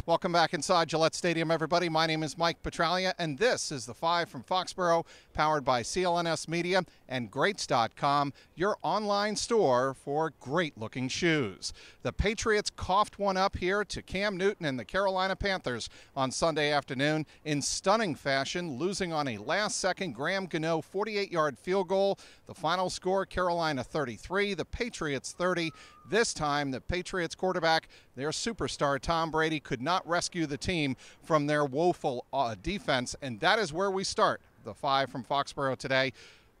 Welcome back inside Gillette Stadium, everybody. My name is Mike Petralia, and this is the 5 from Foxborough, powered by CLNS Media and Greats.com, your online store for great-looking shoes. The Patriots coughed one up here to Cam Newton and the Carolina Panthers on Sunday afternoon in stunning fashion, losing on a last-second Graham Gano 48-yard field goal. The final score, Carolina 33, the Patriots 30. This time, the Patriots quarterback, their superstar, Tom Brady, could not rescue the team from their woeful defense, and that is where we start. The 5 from Foxborough today,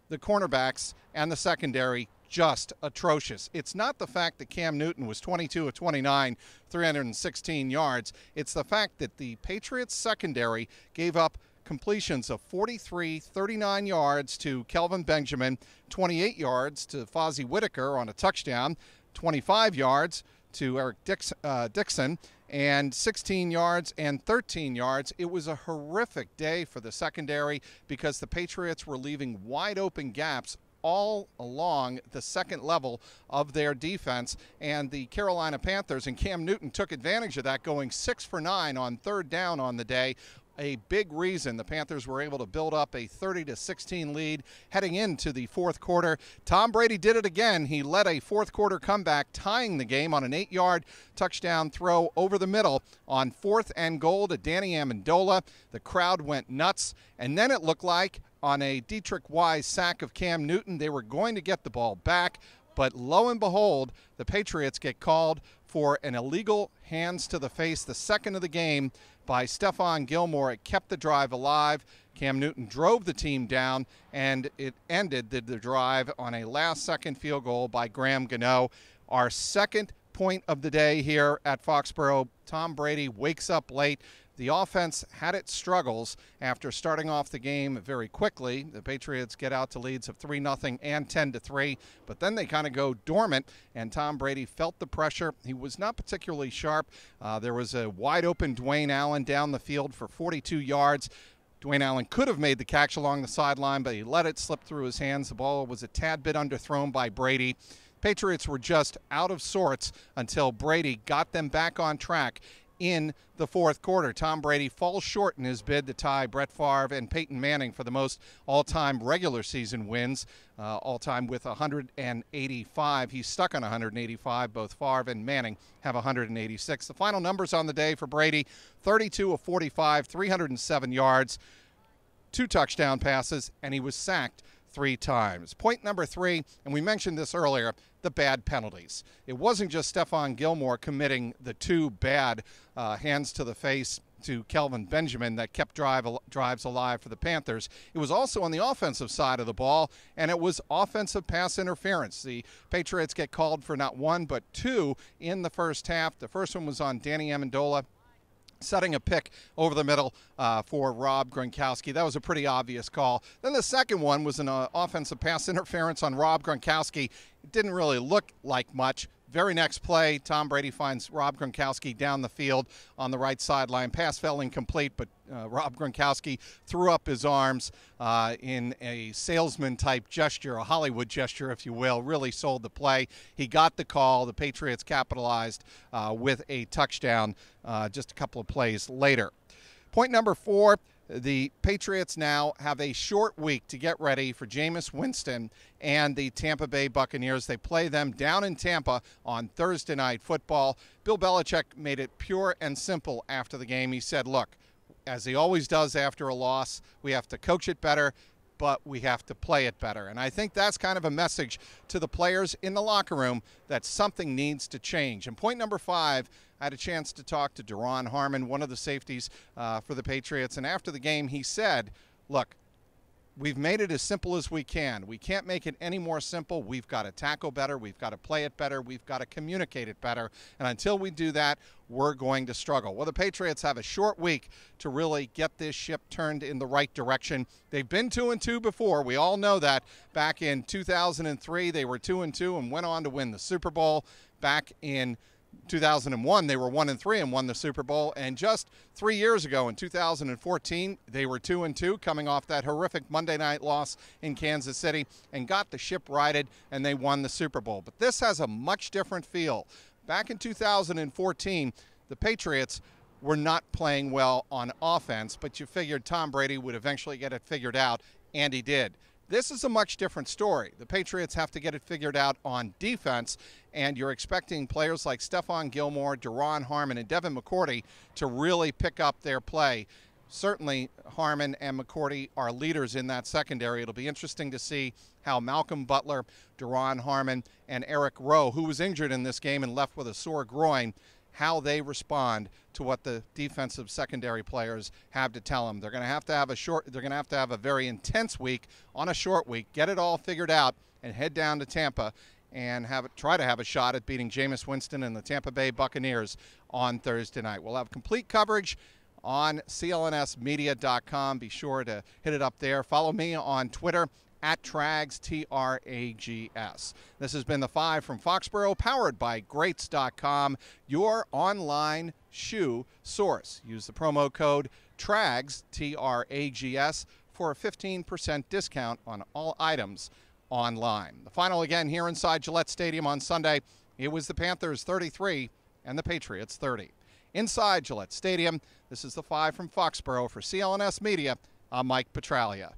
the cornerbacks and the secondary, just atrocious. It's not the fact that Cam Newton was 22 of 29, 316 yards. It's the fact that the Patriots secondary gave up completions of 43, 39 yards to Kelvin Benjamin, 28 yards to Fozzie Whitaker on a touchdown, 25 yards to Eric Dixon, and 16 yards and 13 yards. It was a horrific day for the secondary because the Patriots were leaving wide open gaps all along the second level of their defense, and the Carolina Panthers and Cam Newton took advantage of that, going 6 for 9 on third down on the day. A big reason the Panthers were able to build up a 30-16 lead heading into the fourth quarter. Tom Brady did it again. He led a fourth quarter comeback, tying the game on an 8-yard touchdown throw over the middle on 4th and goal to Danny Amendola. The crowd went nuts, and then it looked like on a Deatrich Wise sack of Cam Newton, they were going to get the ball back. But lo and behold, the Patriots get called for an illegal hands to the face, the second of the game, by Stephon Gilmore. It kept the drive alive. Cam Newton drove the team down, and it ended the drive on a last-second field goal by Graham Gano. Our second point of the day here at Foxborough, Tom Brady wakes up late. The offense had its struggles after starting off the game very quickly. The Patriots get out to leads of 3-0 and 10-3, but then they kind of go dormant, and Tom Brady felt the pressure. He was not particularly sharp. There was a wide-open Dwayne Allen down the field for 42 yards. Dwayne Allen could have made the catch along the sideline, but he let it slip through his hands. The ball was a tad bit underthrown by Brady. Patriots were just out of sorts until Brady got them back on track in the fourth quarter. Tom Brady falls short in his bid to tie Brett Favre and Peyton Manning for the most all-time regular season wins, all-time with 185. He's stuck on 185. Both Favre and Manning have 186. The final numbers on the day for Brady, 32 of 45, 307 yards, 2 touchdown passes, and he was sacked 3 times. Point number 3, and we mentioned this earlier, the bad penalties. It wasn't just Stephon Gilmore committing the 2 bad hands to the face to Kelvin Benjamin that kept drives alive for the Panthers. It was also on the offensive side of the ball, and it was offensive pass interference. The Patriots get called for not 1 but 2 in the first half. The first one was on Danny Amendola, setting a pick over the middle for Rob Gronkowski. That was a pretty obvious call. Then the second one was an offensive pass interference on Rob Gronkowski. It didn't really look like much. Very next play, Tom Brady finds Rob Gronkowski down the field on the right sideline. Pass fell incomplete, but Rob Gronkowski threw up his arms in a salesman-type gesture, a Hollywood gesture, if you will, really sold the play. He got the call. The Patriots capitalized with a touchdown just a couple of plays later. Point number 4, the Patriots now have a short week to get ready for Jameis Winston and the Tampa Bay Buccaneers. They play them down in Tampa on Thursday Night Football. Bill Belichick made it pure and simple after the game. He said, look, as he always does after a loss, we have to coach it better, but we have to play it better. And I think that's kind of a message to the players in the locker room that something needs to change. And point number 5, I had a chance to talk to Duron Harmon, one of the safeties for the Patriots. And after the game, he said, look, we've made it as simple as we can. We can't make it any more simple. We've got to tackle better. We've got to play it better. We've got to communicate it better. And until we do that, we're going to struggle. Well, the Patriots have a short week to really get this ship turned in the right direction. They've been 2-2 before. We all know that. Back in 2003, they were 2-2 and went on to win the Super Bowl. Back in 2001, they were 1-3 and won the Super Bowl. And just 3 years ago, in 2014, they were 2-2, coming off that horrific Monday night loss in Kansas City, and got the ship righted, and they won the Super Bowl. But this has a much different feel. Back in 2014, the Patriots were not playing well on offense, but you figured Tom Brady would eventually get it figured out, and he did. This is a much different story. The Patriots have to get it figured out on defense, and you're expecting players like Stephon Gilmore, Duron Harmon, and Devin McCourty to really pick up their play. Certainly, Harmon and McCourty are leaders in that secondary. It'll be interesting to see how Malcolm Butler, Duron Harmon, and Eric Rowe, who was injured in this game and left with a sore groin, how they respond to what the defensive secondary players have to tell them. They're going to have to have a very intense week on a short week, get it all figured out, and head down to Tampa and try to have a shot at beating Jameis Winston and the Tampa Bay Buccaneers on Thursday night. We'll have complete coverage on clnsmedia.com. Be sure to hit it up there. Follow me on Twitter at Trags, Trags. This has been the 5 from Foxborough, powered by Greats.com, your online shoe source. Use the promo code TRAGS, Trags, for a 15% discount on all items online. The final again here inside Gillette Stadium on Sunday. It was the Panthers 33 and the Patriots 30. Inside Gillette Stadium, this is the 5 from Foxborough. For CLNS Media, I'm Mike Petraglia.